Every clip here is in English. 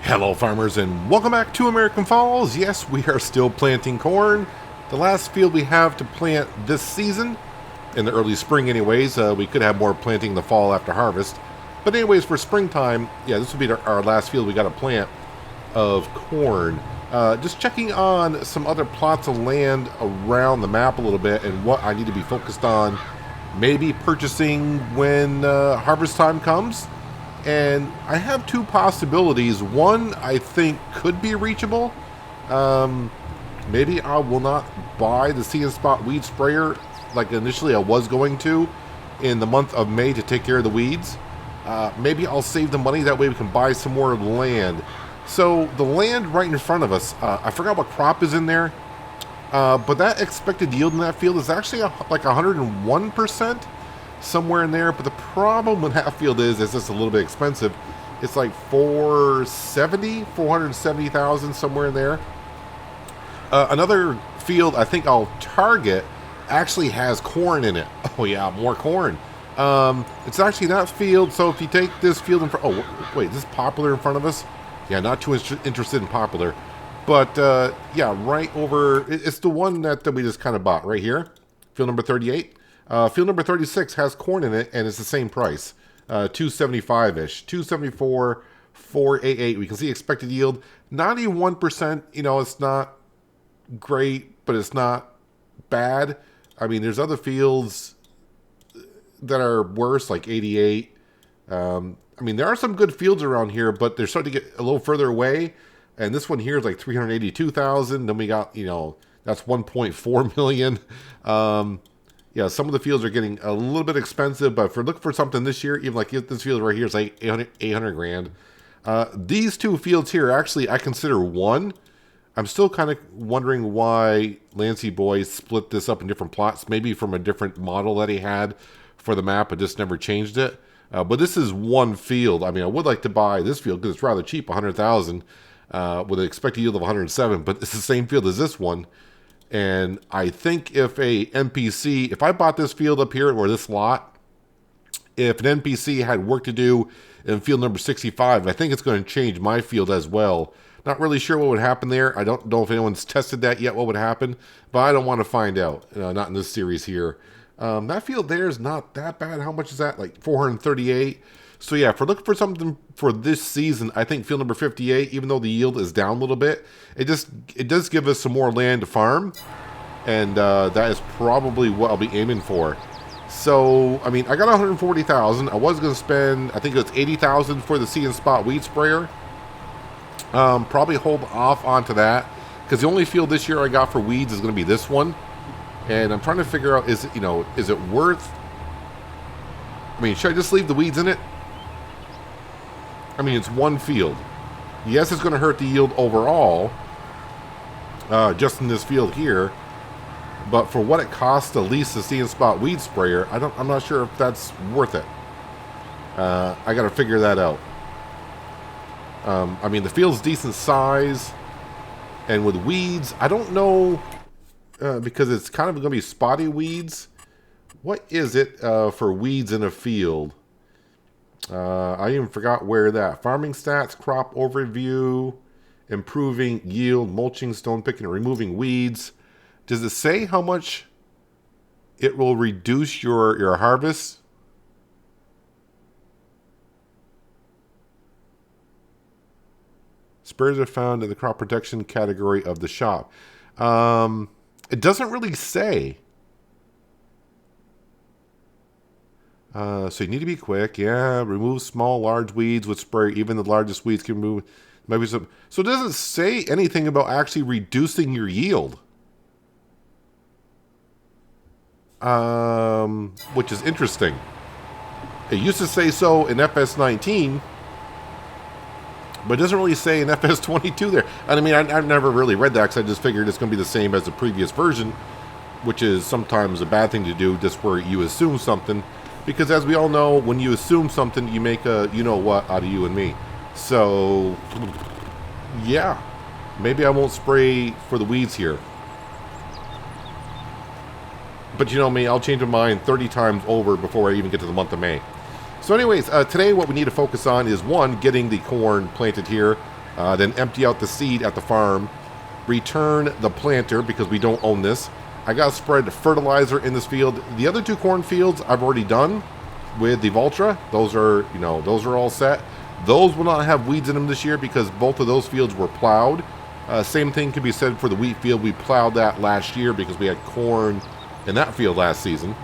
Hello farmers and welcome back to American Falls. Yes, we are still planting corn. The last field we have to plant this season, in the early spring anyways. We could have more planting in the fall after harvest. But anyways, for springtime, yeah, this will be our last field we got to plant of corn. Just checking on some other plots of land around the map a little bit and what I need to be focused on. Maybe purchasing when harvest time comes. And I have two possibilities. One I think could be reachable. Maybe I will not buy the See and Spot weed sprayer like initially I was going to in the month of May to take care of the weeds. Maybe I'll save the money, that way we can buy some more land. So the land right in front of us, I forgot what crop is in there, but that expected yield in that field is actually like 101%. Somewhere in there. But the problem with that field is it's just a little bit expensive. It's like 470,000 somewhere in there. Another field I think I'll target actually has corn in it. Oh yeah, more corn. It's actually that field. So if you take this field in front, oh wait, this is Popular in front of us. Yeah, not too interested in Popular, but yeah, right over, it's the one that we just kind of bought right here, field number 38. Field number 36 has corn in it, and it's the same price, 275-ish, 274, 488. We can see expected yield, 91%. You know, it's not great, but it's not bad. I mean, there's other fields that are worse, like 88. I mean, there are some good fields around here, but they're starting to get a little further away. And this one here is like 382,000. Then we got, you know, that's 1.4 million. Yeah, some of the fields are getting a little bit expensive, but if we're looking for something this year, even like this field right here is like 800 grand. These two fields here, actually, I consider one. I'm still kind of wondering why Lancy Boy split this up in different plots, maybe from a different model that he had for the map, but just never changed it. But this is one field. I mean, I would like to buy this field because it's rather cheap, 100,000, with an expected yield of 107, but it's the same field as this one. And I think if a NPC, if I bought this field up here or this lot, if an NPC had work to do in field number 65, I think it's going to change my field as well. Not really sure what would happen there. I don't know if anyone's tested that yet, what would happen, but I don't want to find out. Not in this series here. That field there is not that bad. How much is that? Like 438. So yeah, if we're looking for something for this season, I think field number 58, even though the yield is down a little bit, it does give us some more land to farm, and that is probably what I'll be aiming for. So, I mean, I got 140,000. I was going to spend, I think it was 80,000 for the See and Spot weed sprayer. Probably hold off onto that, because the only field this year I got for weeds is going to be this one, and I'm trying to figure out, is it worth? I mean, should I just leave the weeds in it? I mean, it's one field. Yes, it's going to hurt the yield overall, just in this field here. But for what it costs to lease the See and Spot weed sprayer, I'm not sure if that's worth it. I got to figure that out. I mean, the field's decent size, and with weeds, I don't know, because it's kind of going to be spotty weeds. What is it for weeds in a field? I even forgot where that. Farming stats, crop overview, improving yield, mulching, stone picking, and removing weeds. Does it say how much it will reduce your harvest? Sprayers are found in the crop protection category of the shop. It doesn't really say. So you need to be quick. Yeah, remove small, large weeds with sprayer. Even the largest weeds can move. Maybe some. So it doesn't say anything about actually reducing your yield, which is interesting. It used to say so in FS19, but it doesn't really say in FS22 there. And I mean, I've never really read that because I just figured it's going to be the same as the previous version, which is sometimes a bad thing to do, just where you assume something. Because as we all know, when you assume something, you make a you-know-what out of you and me. So, yeah. Maybe I won't spray for the weeds here. But you know me, I'll change my mind 30 times over before I even get to the month of May. So anyways, today what we need to focus on is, one, getting the corn planted here. then empty out the seed at the farm, return the planter because we don't own this. I got to spread fertilizer in this field. The other 2 corn fields I've already done with the Valtra. Those are all set. Those will not have weeds in them this year because both of those fields were plowed. Same thing can be said for the wheat field. We plowed that last year because we had corn in that field last season.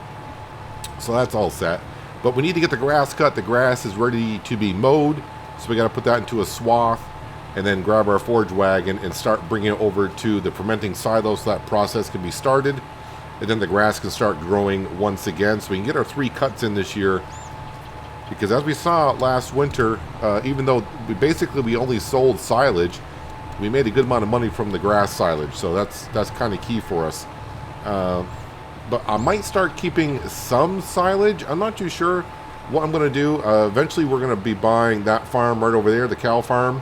So that's all set. But we need to get the grass cut. The grass is ready to be mowed. So we got to put that into a swath and then grab our forage wagon and start bringing it over to the fermenting silo so that process can be started. And then the grass can start growing once again so we can get our 3 cuts in this year. Because as we saw last winter, even though we only sold silage, we made a good amount of money from the grass silage. So that's kind of key for us. But I might start keeping some silage. I'm not too sure what I'm going to do. Eventually we're going to be buying that farm right over there, the cow farm.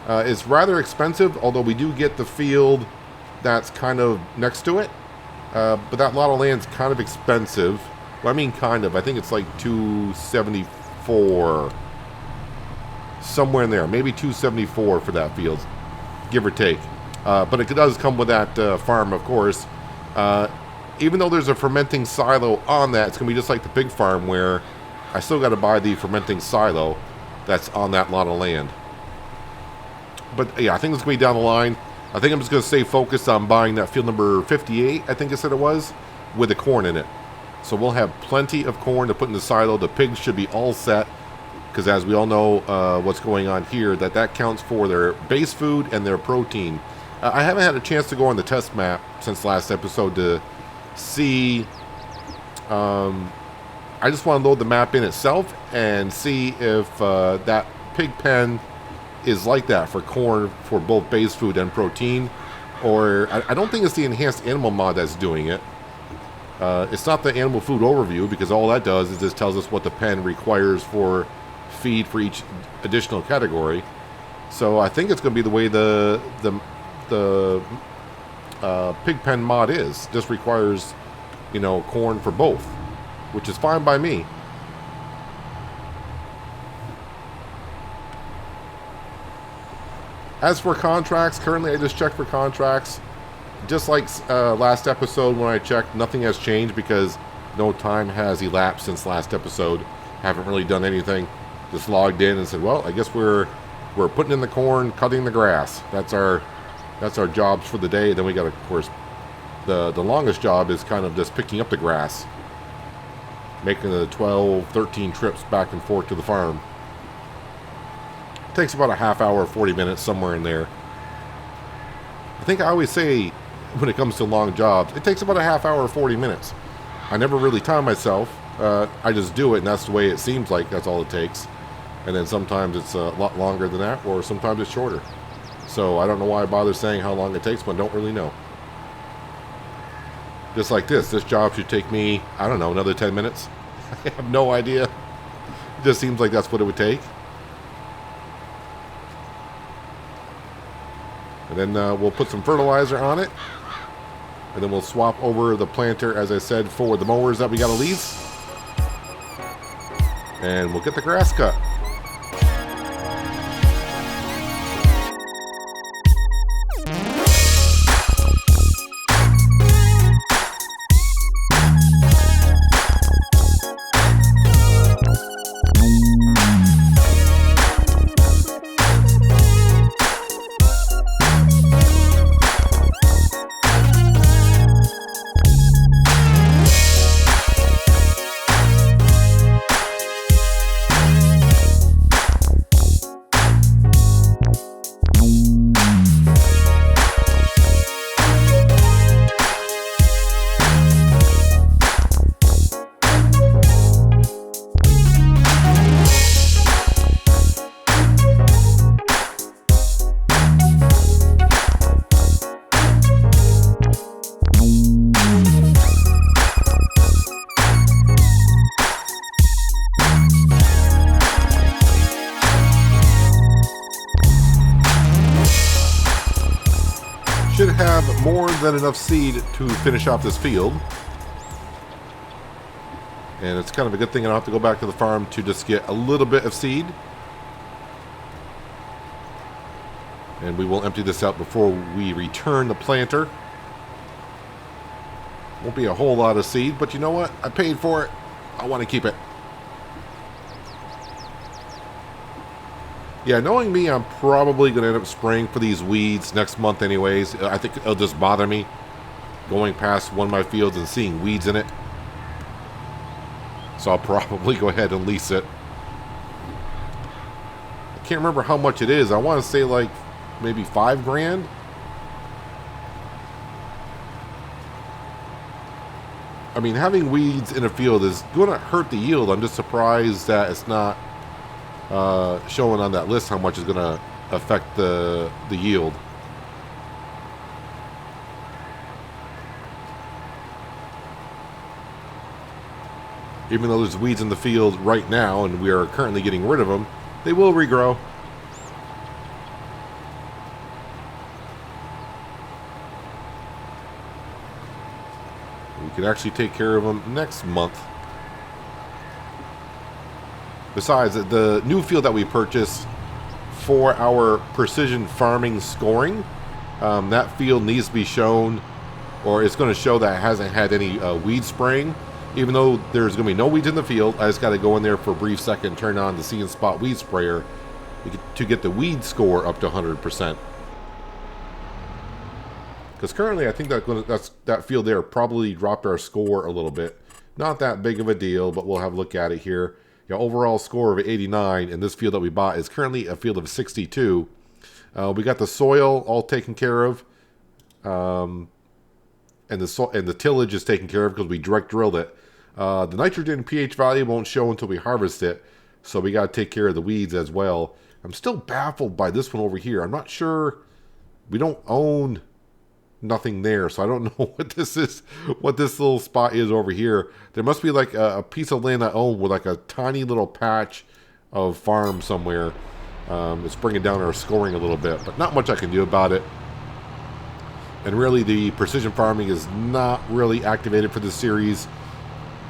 It's rather expensive, although we do get the field that's kind of next to it. But that lot of land's kind of expensive. Well, I mean kind of. I think it's like $274. Somewhere in there. Maybe $274 for that field, give or take. But it does come with that farm, of course. Even though there's a fermenting silo on that, it's going to be just like the pig farm where I still got to buy the fermenting silo that's on that lot of land. But yeah, I think it's going to be down the line. I think I'm just going to stay focused on buying that field number 58, I think I said it was, with the corn in it. So we'll have plenty of corn to put in the silo. The pigs should be all set because as we all know what's going on here, that counts for their base food and their protein. I haven't had a chance to go on the test map since last episode to see. I just want to load the map in itself and see if that pig pen is like that for corn for both base food and protein. Or I don't think it's the enhanced animal mod that's doing it. It's not the animal food overview because all that does is just tells us what the pen requires for feed for each additional category. So I think it's going to be the way the pig pen mod is. Just requires, corn for both, which is fine by me. As for contracts, currently I just checked for contracts. Just like last episode when I checked, nothing has changed because no time has elapsed since last episode. Haven't really done anything. Just logged in and said, well, I guess we're putting in the corn, cutting the grass. That's our jobs for the day. Then we got, of course, the longest job is kind of just picking up the grass, making the 12, 13 trips back and forth to the farm. Takes about a half hour, 40 minutes, somewhere in there. I think I always say when it comes to long jobs, it takes about a half hour, 40 minutes. I never really time myself. I just do it, and that's the way it seems like that's all it takes. And then sometimes it's a lot longer than that, or sometimes it's shorter. So I don't know why I bother saying how long it takes, but I don't really know. Just like this job should take me, I don't know, another 10 minutes. I have no idea. It just seems like that's what it would take. And then we'll put some fertilizer on it. And then we'll swap over the planter, as I said, for the mowers that we got to lease. And we'll get the grass cut. Should have more than enough seed to finish off this field. And it's kind of a good thing I don't have to go back to the farm to just get a little bit of seed. And we will empty this out before we return the planter. Won't be a whole lot of seed, but you know what? I paid for it. I want to keep it. Yeah, knowing me, I'm probably going to end up spraying for these weeds next month anyways. I think it'll just bother me going past one of my fields and seeing weeds in it. So I'll probably go ahead and lease it. I can't remember how much it is. I want to say like maybe $5 grand. I mean, having weeds in a field is going to hurt the yield. I'm just surprised that it's not showing on that list how much is going to affect the yield. Even though there's weeds in the field right now and we are currently getting rid of them, they will regrow. We can actually take care of them next month. Besides, the new field that we purchased for our precision farming scoring, that field needs to be shown, or it's going to show that it hasn't had any weed spraying. Even though there's going to be no weeds in the field, I just got to go in there for a brief second and turn on the See and Spot weed sprayer to get the weed score up to 100%. Because currently, I think that field there probably dropped our score a little bit. Not that big of a deal, but we'll have a look at it here. Yeah, overall score of 89, and this field that we bought is currently a field of 62. We got the soil all taken care of, and the tillage is taken care of because we direct drilled it. The nitrogen pH value won't show until we harvest it, so we got to take care of the weeds as well. I'm still baffled by this one over here. I'm not sure. We don't own nothing there, so I don't know what this is, what this little spot is over here. There must be like a piece of land I own with like a tiny little patch of farm somewhere. It's bringing down our scoring a little bit, but not much I can do about it. And really, the precision farming is not really activated for this series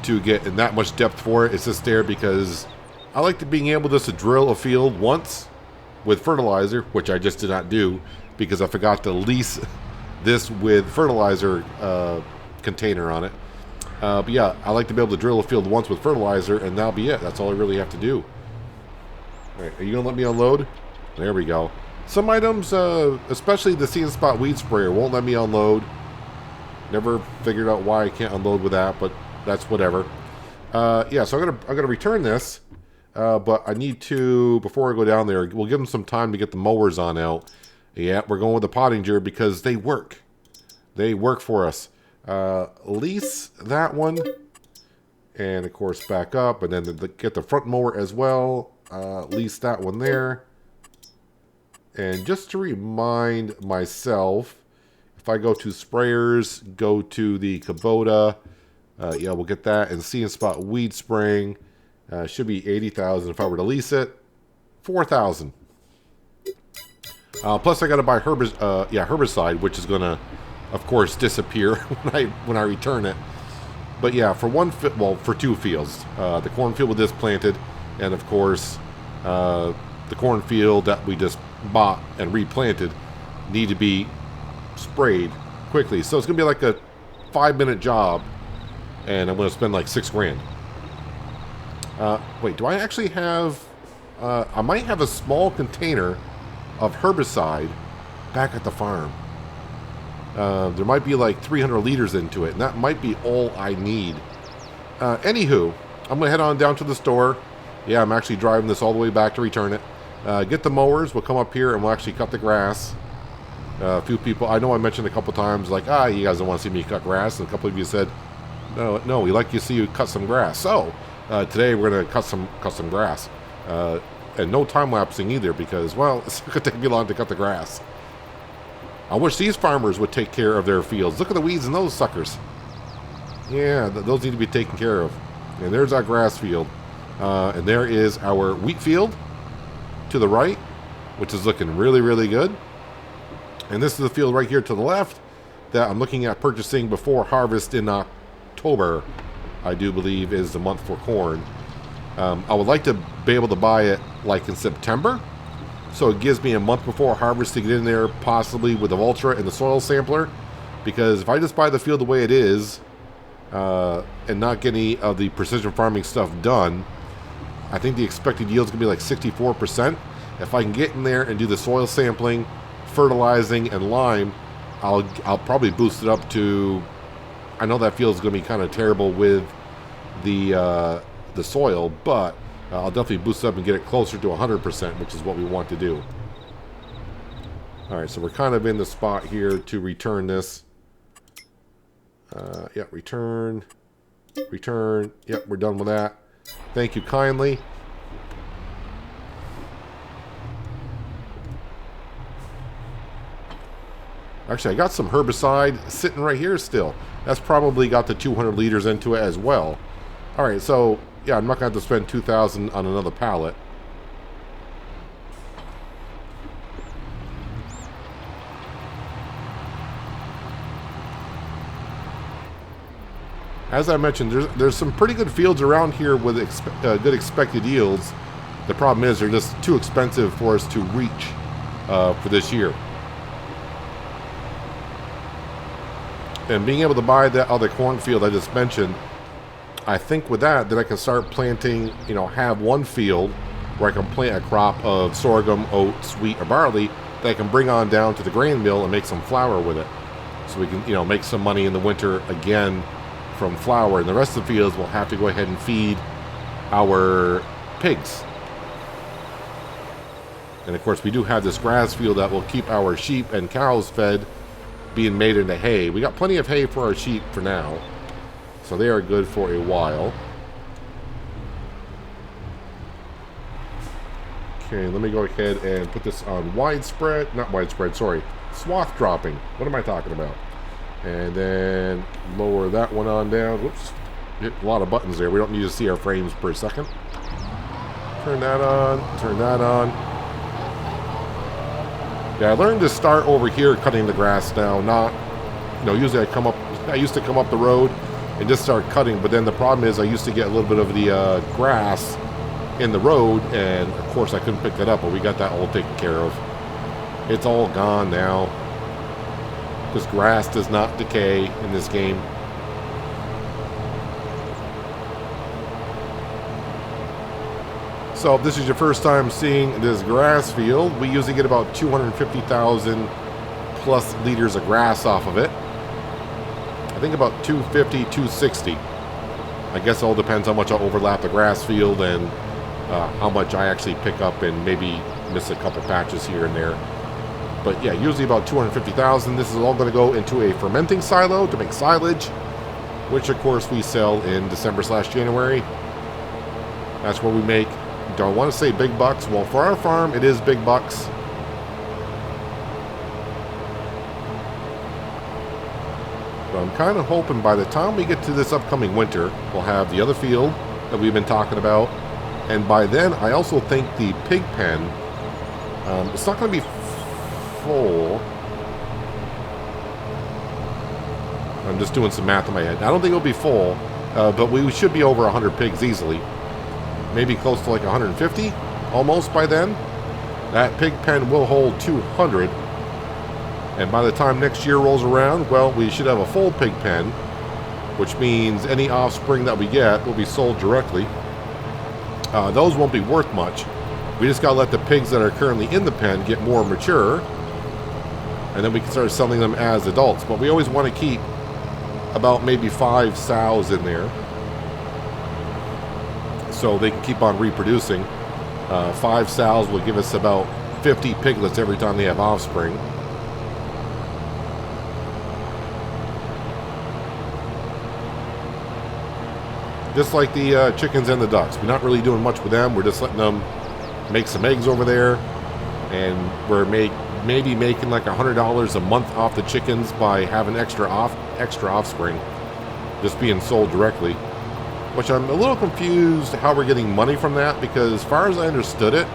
to get in that much depth for it. It's just there because I like being able just to drill a field once with fertilizer, which I just did not do because I forgot to lease this with fertilizer container on it. But yeah, I like to be able to drill a field once with fertilizer, and that'll be it. That's all I really have to do. All right, are you going to let me unload? There we go. Some items, especially the See and Spot weed sprayer, won't let me unload. Never figured out why I can't unload with that, but that's whatever. Yeah, so I'm gonna return this, but I need to, before I go down there, we'll give them some time to get the mowers on out. Yeah, we're going with the Pottinger because they work. They work for us. Lease that one, and of course back up, and then get the front mower as well. Lease that one there. And just to remind myself, if I go to sprayers, go to the Kubota, yeah, we'll get that. And See and Spot weed spraying should be 80,000. If I were to lease it, 4,000. Plus, I got to buy herbicide, which is gonna, of course, disappear when I return it. But yeah, for two fields, the cornfield with this planted, and of course, the cornfield that we just bought and replanted need to be sprayed quickly. So it's gonna be like a 5-minute job, and I'm gonna spend like $6 grand. Wait, do I actually have? I might have a small container of herbicide back at the farm. There might be like 300 liters into it, and that might be all I need. Anywho, I'm gonna head on down to the store. Yeah, I'm actually driving this all the way back to return it. Get the mowers. We'll come up here and we'll actually cut the grass. A few people, I know I mentioned a couple times, like, you guys don't want to see me cut grass, and a couple of you said, no, we like to see you cut some grass. So today we're gonna cut some grass, and no time lapsing either, because, well, it's gonna take me long to cut the grass. I wish these farmers would take care of their fields. Look at the weeds in those suckers. Yeah, those need to be taken care of. And there's our grass field, and there is our wheat field to the right, which is looking really, really good. And this is the field right here to the left that I'm looking at purchasing before harvest in October, I do believe is the month for corn. I would like to be able to buy it like in September, So it gives me a month before harvest to get in there, possibly with the Ultra and the soil sampler. Because if I just buy the field the way it is, and not get any of the precision farming stuff done, I think the expected yield is going to be like 64%. If I can get in there and do the soil sampling, fertilizing, and lime, I'll probably boost it up to... I know that field is going to be kind of terrible with the soil, but I'll definitely boost it up and get it closer to 100%, which is what we want to do. Alright, so we're kind of in the spot here to return this. Yeah, return. Return. Yep, we're done with that. Thank you kindly. Actually, I got some herbicide sitting right here still. That's probably got the 200 liters into it as well. Alright, so, yeah, I'm not going to have to spend 2,000 on another pallet. As I mentioned, there's some pretty good fields around here with good expected yields. The problem is they're just too expensive for us to reach for this year. And being able to buy that other cornfield I just mentioned, I think with that, then I can start planting, you know, have one field where I can plant a crop of sorghum, oats, wheat, or barley that I can bring on down to the grain mill and make some flour with it. So we can, you know, make some money in the winter again from flour, and the rest of the fields will have to go ahead and feed our pigs. And of course, we do have this grass field that will keep our sheep and cows fed, being made into hay. We got plenty of hay for our sheep for now, so they are good for a while. Okay, let me go ahead and put this on widespread, not widespread, sorry, swath dropping. What am I talking about? And then lower that one on down. Whoops. Hit a lot of buttons there. We don't need to see our frames per second. Turn that on. Turn that on. Yeah, I learned to start over here cutting the grass now. Not, you know, usually I used to come up the road and just start cutting. But then the problem is I used to get a little bit of the grass in the road. And, of course, I couldn't pick that up. But we got that all taken care of. It's all gone now. Because grass does not decay in this game. So if this is your first time seeing this grass field, we usually get about 250,000 plus liters of grass off of it. I think about 250, 260. I guess it all depends how much I overlap the grass field and how much I actually pick up and maybe miss a couple patches here and there. But yeah, usually about 250,000. This is all going to go into a fermenting silo to make silage, which of course we sell in December/January. That's where we make, don't want to say big bucks. Well, for our farm, it is big bucks. But I'm kind of hoping by the time we get to this upcoming winter, we'll have the other field that we've been talking about. And by then, I also think the pig pen, it's not going to be full. I'm just doing some math in my head. I don't think it'll be full, but we should be over 100 pigs easily. Maybe close to like 150 almost by then. That pig pen will hold 200. And by the time next year rolls around, well, we should have a full pig pen, which means any offspring that we get will be sold directly. Those won't be worth much. We just got to let the pigs that are currently in the pen get more mature, and then we can start selling them as adults. But we always want to keep about maybe 5 sows in there so they can keep on reproducing. 5 sows will give us about 50 piglets every time they have offspring. Just like the chickens and the ducks. We're not really doing much with them. We're just letting them make some eggs over there, and we're maybe making like $100 a month off the chickens by having extra offspring just being sold directly, which I'm a little confused how we're getting money from that, because as far as I understood it,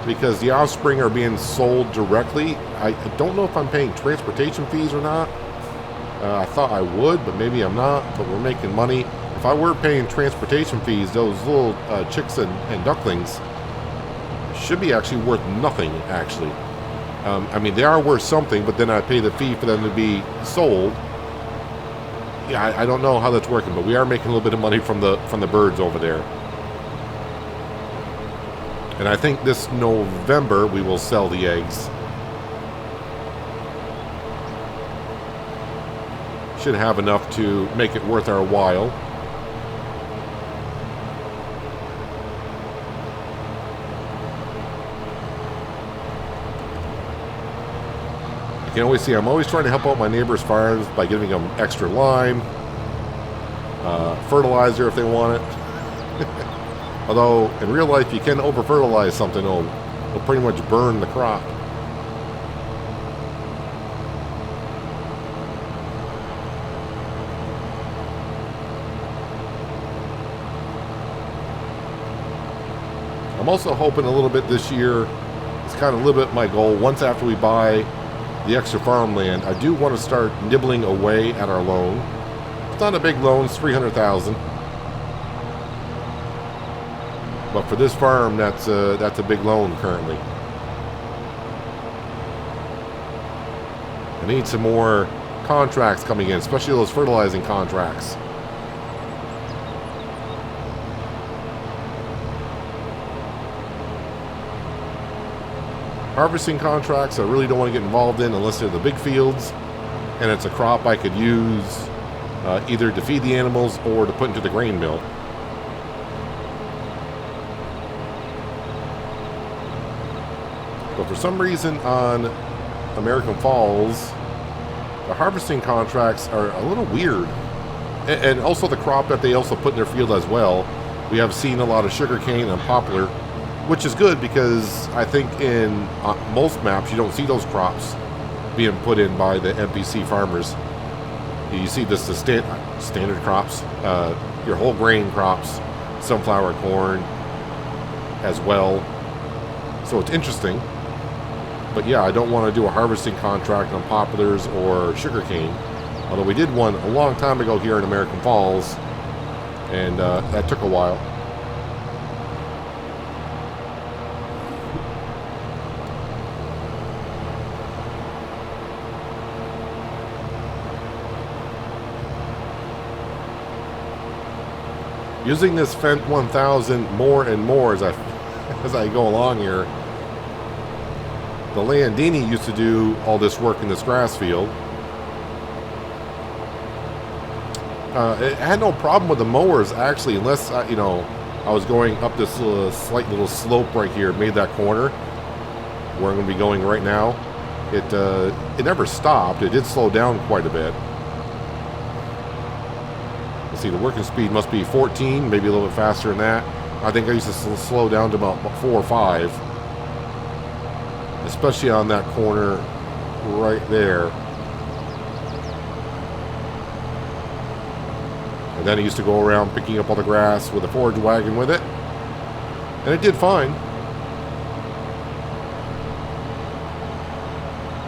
because the offspring are being sold directly, I don't know if I'm paying transportation fees or not. I thought I would, but maybe I'm not. But we're making money. If I were paying transportation fees, those little chicks and ducklings should be actually worth nothing, actually. I mean, they are worth something, but then I pay the fee for them to be sold. Yeah, I don't know how that's working, but we are making a little bit of money from the birds over there. And I think this November we will sell the eggs. Should have enough to make it worth our while. You can always see I'm always trying to help out my neighbors' farms by giving them extra lime, fertilizer if they want it. Although in real life you can over-fertilize something, it'll pretty much burn the crop. I'm also hoping a little bit this year, it's kind of a little bit my goal, once after we buy the extra farmland, I do want to start nibbling away at our loan. It's not a big loan, it's $300,000. But for this farm, that's a big loan currently. I need some more contracts coming in, especially those fertilizing contracts. Harvesting contracts I really don't want to get involved in unless they're the big fields and it's a crop I could use either to feed the animals or to put into the grain mill. But for some reason on American Falls, the harvesting contracts are a little weird. And also the crop that they also put in their field as well. We have seen a lot of sugarcane and poplar, which is good because I think in most maps you don't see those crops being put in by the NPC farmers. You see the standard crops, your whole grain crops, sunflower, corn as well. So it's interesting. But yeah, I don't want to do a harvesting contract on poplars or sugarcane. Although we did one a long time ago here in American Falls, and that took a while. Using this Fendt 1000 more and more as I go along here. The Landini used to do all this work in this grass field. It had no problem with the mowers actually, unless I was going up this slight little slope right here, made that corner where I'm going to be going right now. It never stopped. It did slow down quite a bit. Let's see, the working speed must be 14, maybe a little bit faster than that. I think I used to slow down to about 4 or 5. Especially on that corner right there. And then I used to go around picking up all the grass with a forage wagon with it. And it did fine.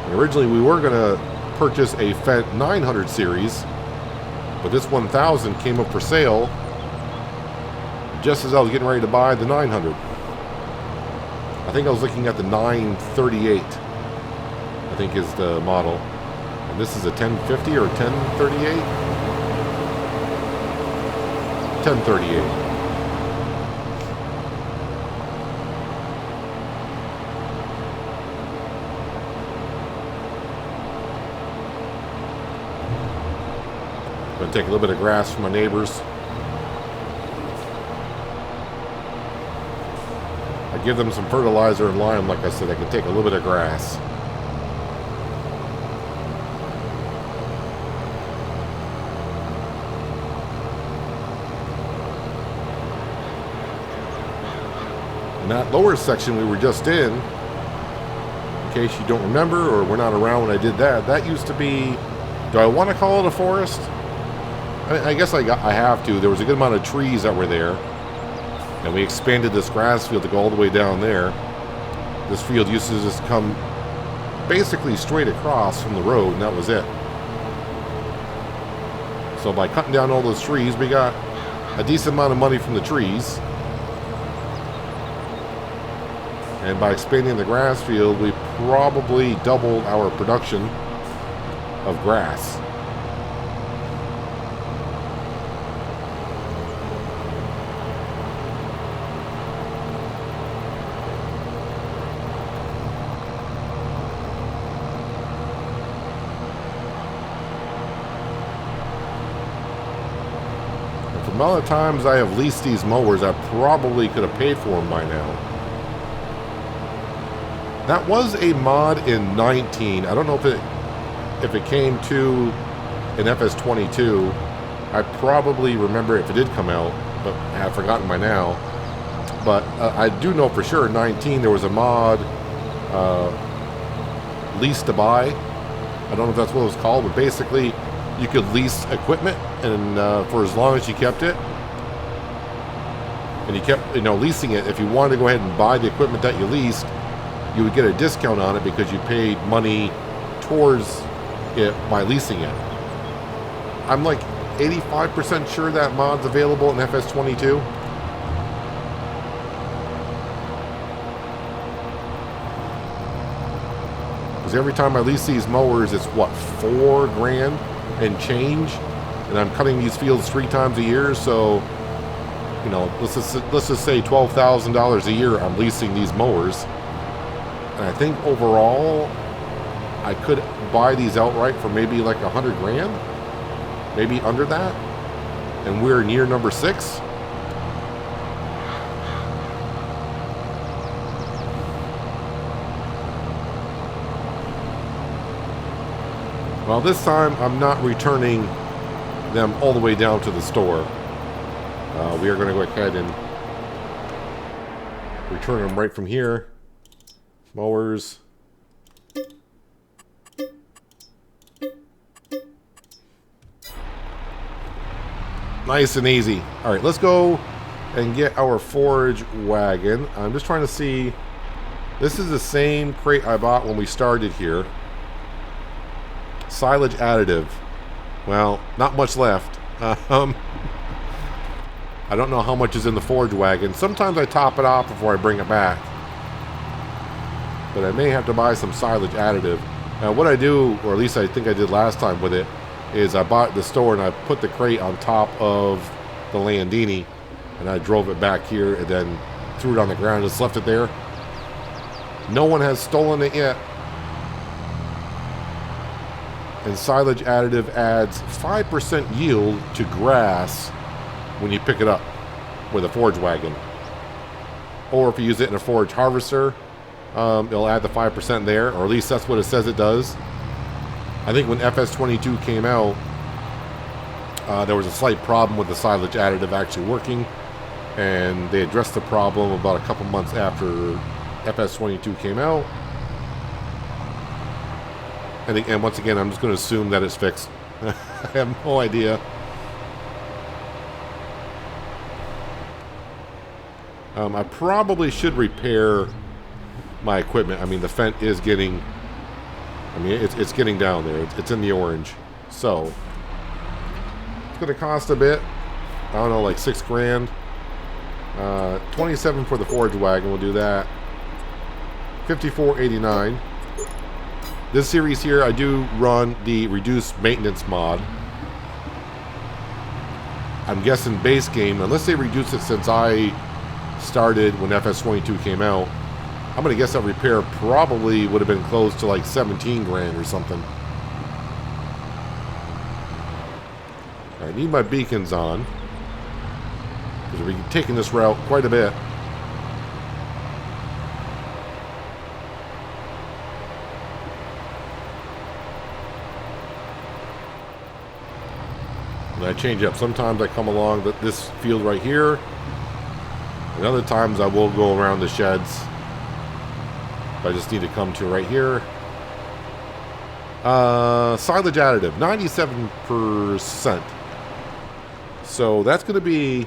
And originally we were going to purchase a Fendt 900 series, but this 1000 came up for sale just as I was getting ready to buy the 900. I think I was looking at the 938, I think is the model. And this is a 1050 or 1038? 1038. I'm going to take a little bit of grass from my neighbors. Give them some fertilizer and lime, like I said, I can take a little bit of grass. In that lower section we were just in case you don't remember or were not around when I did that, that used to be, do I want to call it a forest? I guess I have to. There was a good amount of trees that were there. And we expanded this grass field to go all the way down there. This field used to just come basically straight across from the road, and that was it. So by cutting down all those trees, we got a decent amount of money from the trees. And by expanding the grass field, we probably doubled our production of grass. And for the amount of times I have leased these mowers, I probably could have paid for them by now. That was a mod in 19. I don't know if it came to an FS22. I probably remember if it did come out, but I've forgotten by now. But I do know for sure in 19 there was a mod, lease to buy. I don't know if that's what it was called, but basically you could lease equipment, and for as long as you kept it, and you kept leasing it. If you wanted to go ahead and buy the equipment that you leased, you would get a discount on it because you paid money towards it by leasing it. I'm like 85% sure that mod's available in FS22. Because every time I lease these mowers, it's what, $4 grand and change, and I'm cutting these fields 3 times a year. So, let's just say $12,000 a year I'm leasing these mowers. And I think overall, I could buy these outright for maybe like 100 grand, maybe under that. And we're near number 6. Well, this time I'm not returning them all the way down to the store. We are going to go ahead and return them right from here. Mowers. Nice and easy. All right, let's go and get our forage wagon. I'm just trying to see. This is the same crate I bought when we started here. Silage additive. Well, not much left. I don't know how much is in the forage wagon. Sometimes I top it off before I bring it back. But I may have to buy some silage additive. Now what I do, or at least I think I did last time with it, is I bought at the store and I put the crate on top of the Landini, and I drove it back here and then threw it on the ground and just left it there. No one has stolen it yet. And silage additive adds 5% yield to grass when you pick it up with a forage wagon. Or if you use it in a forage harvester, it'll add the 5% there, or at least that's what it says it does. I think when FS22 came out, there was a slight problem with the silage additive actually working, and they addressed the problem about a couple months after FS22 came out. And once again, I'm just going to assume that it's fixed. I have no idea. I probably should repair my equipment. I mean, the Fendt is getting... it's getting down there. It's in the orange. So, it's going to cost a bit. I don't know, like 6 grand. 27 for the forage wagon. We'll do that. 54.89. This series here, I do run the reduced maintenance mod. I'm guessing base game, unless they reduce it since I started when FS22 came out, I'm going to guess that repair probably would have been close to like 17 grand or something. I need my beacons on, because we'll be taking this route quite a bit. And I change up. Sometimes I come along this field right here, and other times I will go around the sheds. I just need to come to right here. Silage additive, 97%. So that's going to be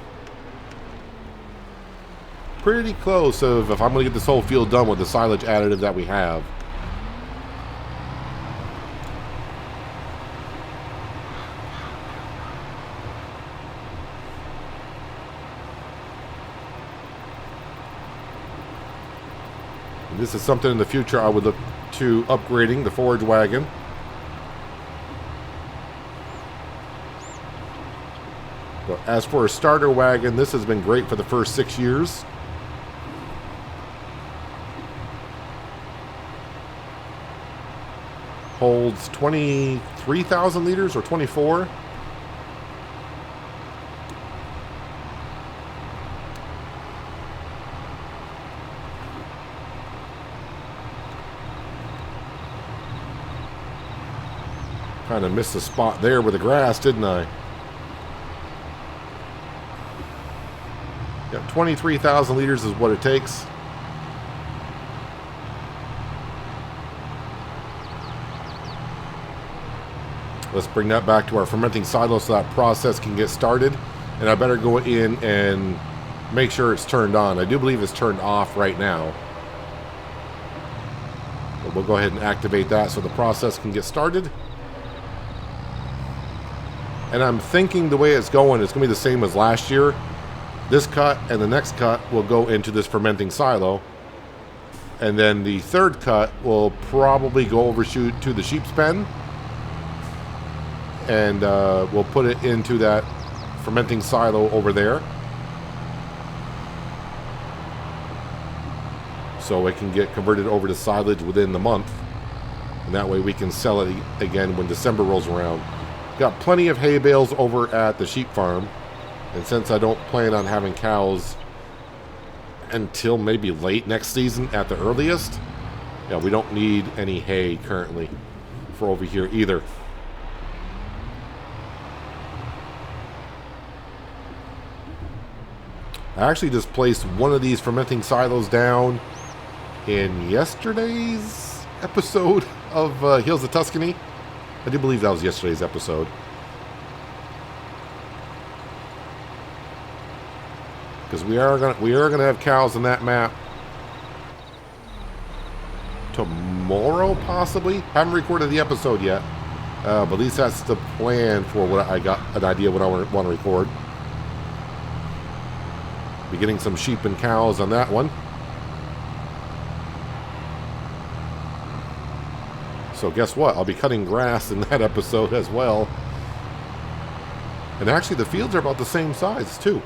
pretty close of if I'm going to get this whole field done with the silage additive that we have. This is something in the future I would look to upgrading the forage wagon. But as for a starter wagon, this has been great for the first 6 years. Holds 23,000 liters or 24. Kind of missed the spot there with the grass, didn't I? Yeah, 23,000 liters is what it takes. Let's bring that back to our fermenting silo so that process can get started. And I better go in and make sure it's turned on. I do believe it's turned off right now. But we'll go ahead and activate that so the process can get started. And I'm thinking the way it's going is going to be the same as last year. This cut and the next cut will go into this fermenting silo. And then the third cut will probably go over to the sheep's pen. And we'll put it into that fermenting silo over there. So it can get converted over to silage within the month. And that way we can sell it again when December rolls around. Got plenty of hay bales over at the sheep farm. And since I don't plan on having cows until maybe late next season at the earliest, yeah, we don't need any hay currently for over here either. I actually just placed one of these fermenting silos down in yesterday's episode of Hills of Tuscany. I do believe that was yesterday's episode. Because we are gonna have cows on that map tomorrow, possibly. Haven't recorded the episode yet, but at least that's the plan for what I got an idea what I want to record. Be getting some sheep and cows on that one. So guess what? I'll be cutting grass in that episode as well. And actually the fields are about the same size too.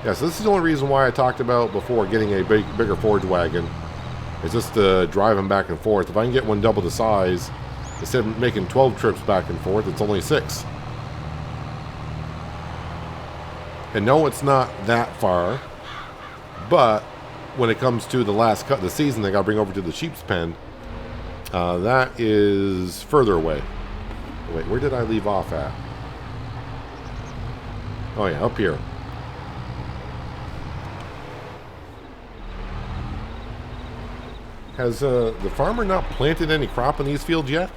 Yeah, so this is the only reason why I talked about before getting a bigger forage wagon. It's just driving back and forth. If I can get one double the size, instead of making 12 trips back and forth, it's only 6. And no, it's not that far. But when it comes to the last cut of the season, they got to bring over to the sheep's pen. That is further away. Wait, where did I leave off at? Oh yeah, up here. Has the farmer not planted any crop in these fields yet?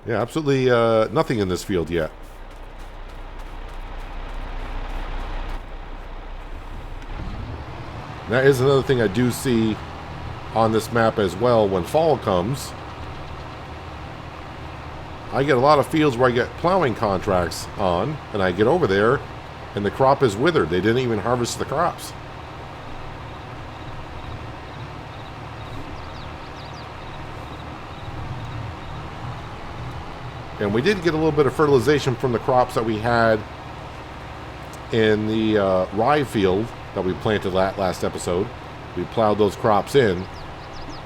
Yeah, absolutely nothing in this field yet. That is another thing I do see on this map as well. When fall comes, I get a lot of fields where I get plowing contracts on, and I get over there and the crop is withered. They didn't even harvest the crops. And we did get a little bit of fertilization from the crops that we had in the rye field that we planted last episode. We plowed those crops in,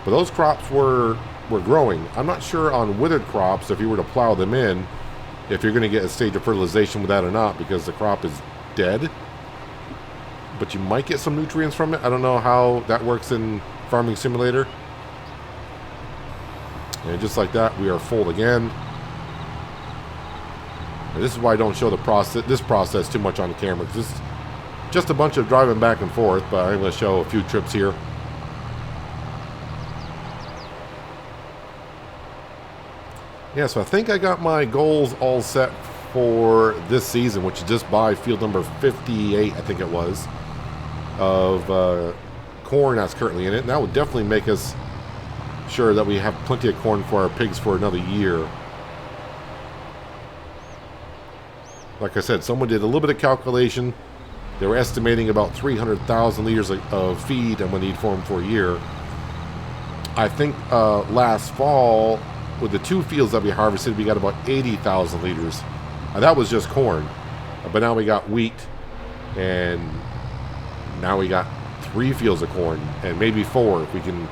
but those crops were growing. I'm not sure on withered crops, if you were to plow them in, if you're going to get a stage of fertilization with that or not, because the crop is dead. But you might get some nutrients from it. I don't know how that works in Farming Simulator. And just like that, we are full again. And this is why I don't show this process too much on the camera, because it's just a bunch of driving back and forth, but I'm going to show a few trips here. Yeah, so I think I got my goals all set for this season, which is just by field number 58, I think it was, of corn that's currently in it. And that would definitely make us sure that we have plenty of corn for our pigs for another year. Like I said, someone did a little bit of calculation. They were estimating about 300,000 liters of feed I'm going to need for them for a year. I think last fall, with the 2 fields that we harvested, we got about 80,000 liters. That was just corn. But now we got wheat, and now we got 3 fields of corn, and maybe 4 if we can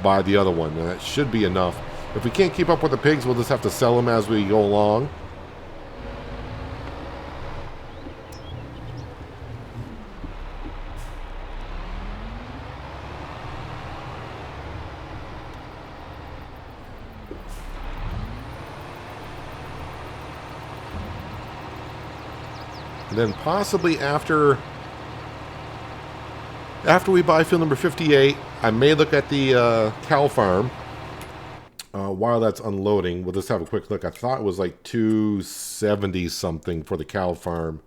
buy the other one. And that should be enough. If we can't keep up with the pigs, we'll just have to sell them as we go along. And then possibly after we buy field number 58, I may look at the cow farm while that's unloading. We'll just have a quick look. I thought it was like 270 something for the cow farm,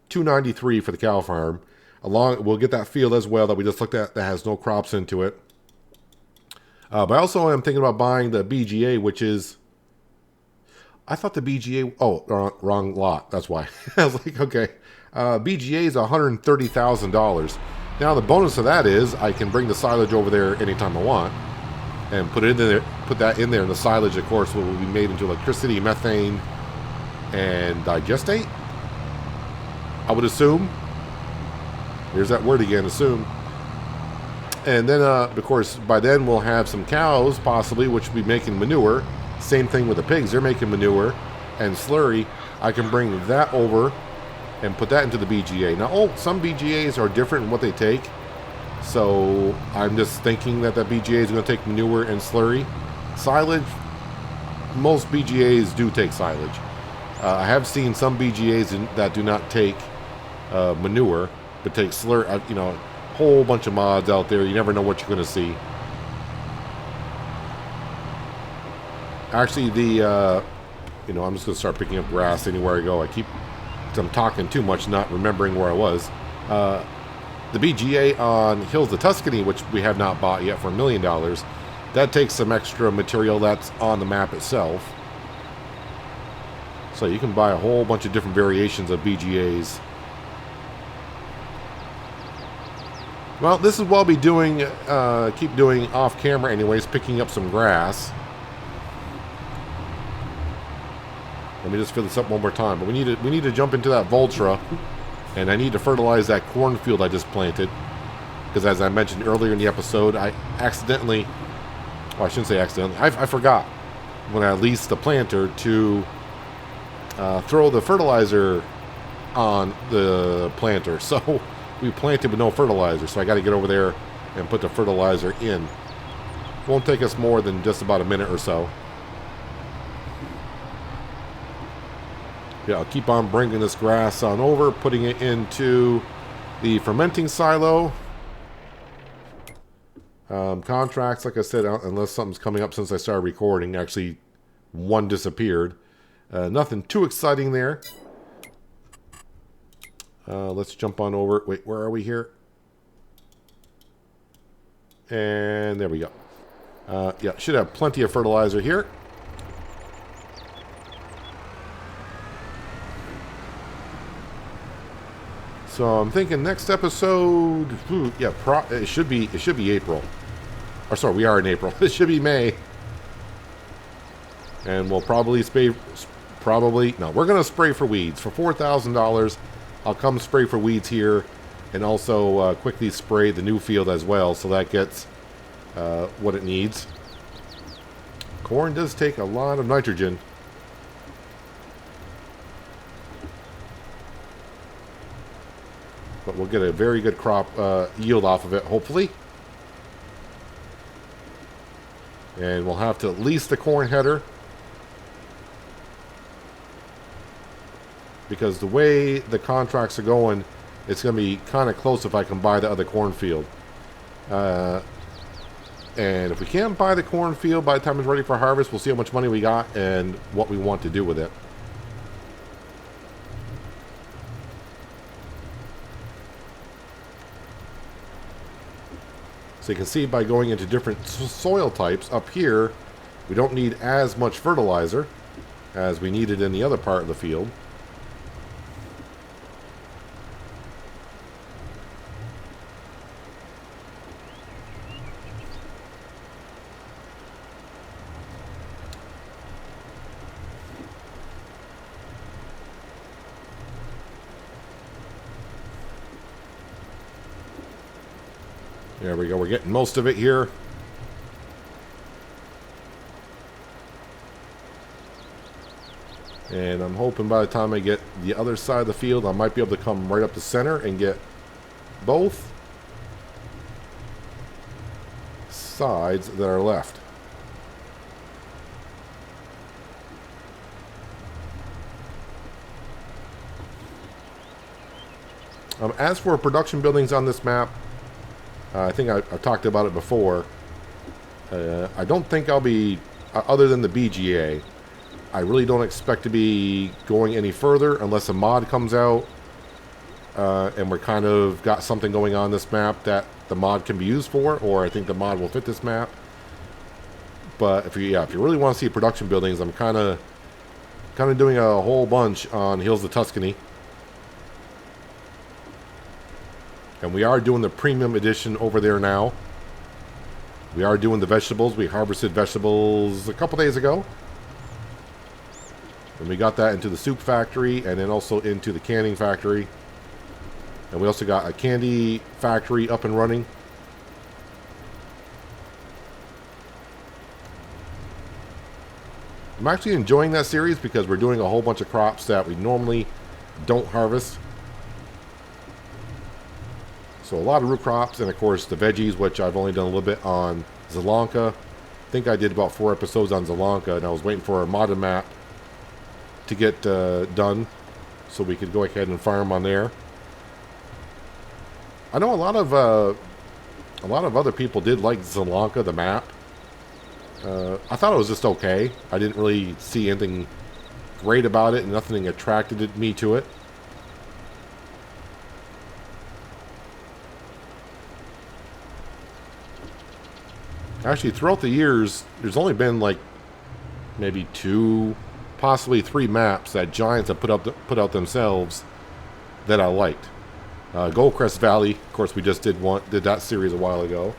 293 for the cow farm. We'll get that field as well that we just looked at that has no crops into it. But I also am thinking about buying the BGA, which is, I thought the BGA, wrong lot. That's why. I was like, okay. BGA is $130,000. Now the bonus of that is I can bring the silage over there anytime I want and put it in there, put that in there, and the silage, of course, will be made into electricity, methane, and digestate. I would assume. There's that word again, assume. And then, of course, by then we'll have some cows, possibly, which will be making manure. Same thing with the pigs. They're making manure and slurry. I can bring that over and put that into the BGA. Now, some BGAs are different in what they take. So I'm just thinking that BGA is going to take manure and slurry. Silage, most BGAs do take silage. I have seen some BGAs that do not take manure, but take slurry. You know, a whole bunch of mods out there. You never know what you're going to see. Actually, I'm just going to start picking up grass anywhere I go. I'm talking too much, not remembering where I was. The BGA on Hills of Tuscany, which we have not bought yet for $1 million, that takes some extra material that's on the map itself. So you can buy a whole bunch of different variations of BGAs. Well, this is what I'll be doing, keep doing off camera anyways, picking up some grass. Let me just fill this up one more time. But we need to jump into that Voltra, and I need to fertilize that cornfield I just planted. Because as I mentioned earlier in the episode, I accidentally, well, I shouldn't say accidentally, I forgot when I leased the planter to throw the fertilizer on the planter. So we planted with no fertilizer. So I got to get over there and put the fertilizer in. Won't take us more than just about a minute or so. Yeah, I'll keep on bringing this grass on over, putting it into the fermenting silo. Contracts, like I said, unless something's coming up since I started recording. Actually, one disappeared. Nothing too exciting there. Let's jump on over. Wait, where are we here? And there we go. Yeah, should have plenty of fertilizer here. So I'm thinking next episode, it should be April. Or sorry, we are in April. It should be May. And we'll probably we're going to spray for weeds. For $4,000, I'll come spray for weeds here and also quickly spray the new field as well, so that gets what it needs. Corn does take a lot of nitrogen. But we'll get a very good crop yield off of it, hopefully. And we'll have to lease the corn header, because the way the contracts are going, it's going to be kind of close if I can buy the other cornfield. And if we can't buy the cornfield by the time it's ready for harvest, we'll see how much money we got and what we want to do with it. So you can see by going into different soil types, up here, we don't need as much fertilizer as we needed in the other part of the field. There we go. We're getting most of it here. And I'm hoping by the time I get the other side of the field, I might be able to come right up the center and get both sides that are left. As for production buildings on this map, I think I've talked about it before. I don't think I'll be, other than the BGA, I really don't expect to be going any further unless a mod comes out and we're kind of got something going on this map that the mod can be used for, or I think the mod will fit this map. But if you really want to see production buildings, I'm kind of doing a whole bunch on Hills of Tuscany. And we are doing the premium edition over there now. We are doing the vegetables. We harvested vegetables a couple days ago. And we got that into the soup factory and then also into the canning factory. And we also got a candy factory up and running. I'm actually enjoying that series because we're doing a whole bunch of crops that we normally don't harvest. So a lot of root crops, and of course the veggies, which I've only done a little bit on Zelanka. I think I did about 4 episodes on Zelanka, and I was waiting for a modded map to get done so we could go ahead and farm on there. I know a lot of other people did like Zelanka, the map. I thought it was just okay. I didn't really see anything great about it, and nothing attracted me to it. Actually, throughout the years, there's only been like maybe 2, possibly 3 maps that Giants have put out themselves that I liked. Goldcrest Valley, of course, we just did that series a while ago.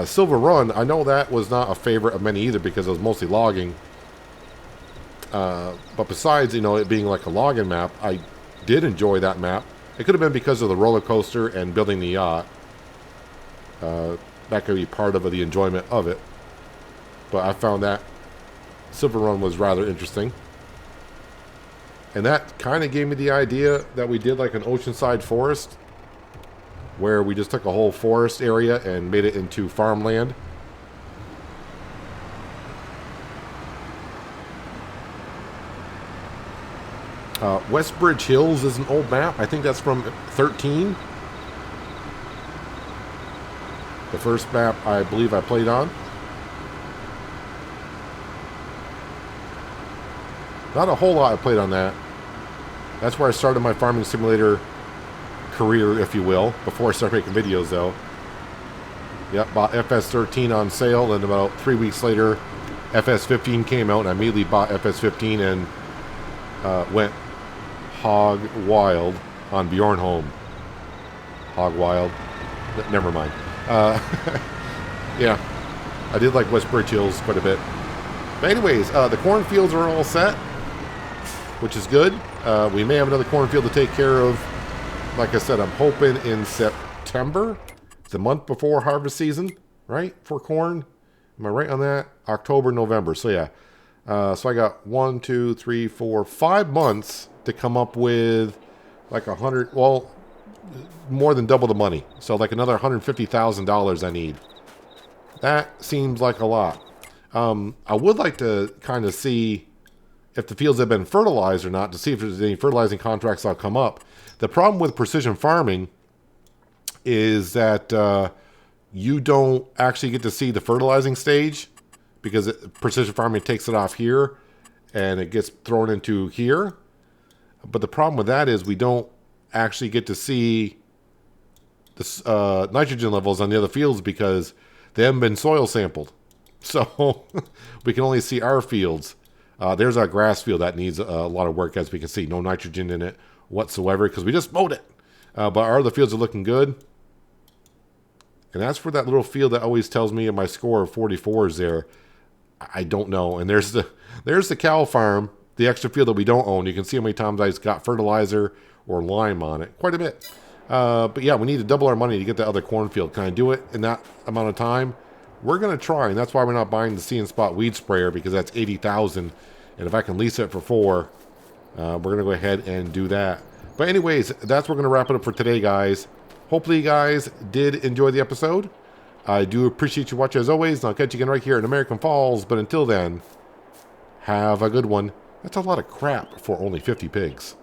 Silver Run, I know that was not a favorite of many either because it was mostly logging. But besides, it being like a logging map, I did enjoy that map. It could have been because of the roller coaster and building the yacht. That could be part of the enjoyment of it. But I found that Silver Run was rather interesting. And that kind of gave me the idea that we did like an oceanside forest, where we just took a whole forest area and made it into farmland. Westbridge Hills is an old map. I think that's from 13. The first map I believe I played on. Not a whole lot I played on that. That's where I started my farming simulator career, if you will, before I started making videos though. Yep, bought FS13 on sale, and about 3 weeks later FS15 came out, and I immediately bought FS15 and went hog wild on Bjornholm. Hog wild. Never mind. Yeah, I did like Westbridge Hills quite a bit. But anyways, the cornfields are all set, which is good. We may have another cornfield to take care of. Like I said, I'm hoping in September, the month before harvest season, right, for corn. Am I right on that? October, November. So yeah. So I got 1, 2, 3, 4, 5 months to come up with like 100, well, more than double the money. So like another $150,000 I need. That seems like a lot. I would like to kind of see if the fields have been fertilized or not, to see if there's any fertilizing contracts that'll come up. The problem with precision farming is that you don't actually get to see the fertilizing stage, because precision farming takes it off here and it gets thrown into here. But the problem with that is we don't actually get to see the nitrogen levels on the other fields because they haven't been soil sampled. So we can only see our fields. There's our grass field that needs a lot of work, as we can see. No nitrogen in it whatsoever because we just mowed it. But our other fields are looking good. And as for that little field that always tells me my score of 44 is there, I don't know. And there's the cow farm, the extra field that we don't own. You can see how many times I got fertilizer or lime on it. Quite a bit. But yeah, we need to double our money to get that other cornfield. Can I do it in that amount of time? We're going to try, and that's why we're not buying the See and Spot weed sprayer, because that's 80,000. And if I can lease it for 4, we're going to go ahead and do that. But anyways, that's where we're going to wrap it up for today, guys. Hopefully you guys did enjoy the episode. I do appreciate you watching as always, and I'll catch you again right here in American Falls. But until then, have a good one. That's a lot of crap for only 50 pigs.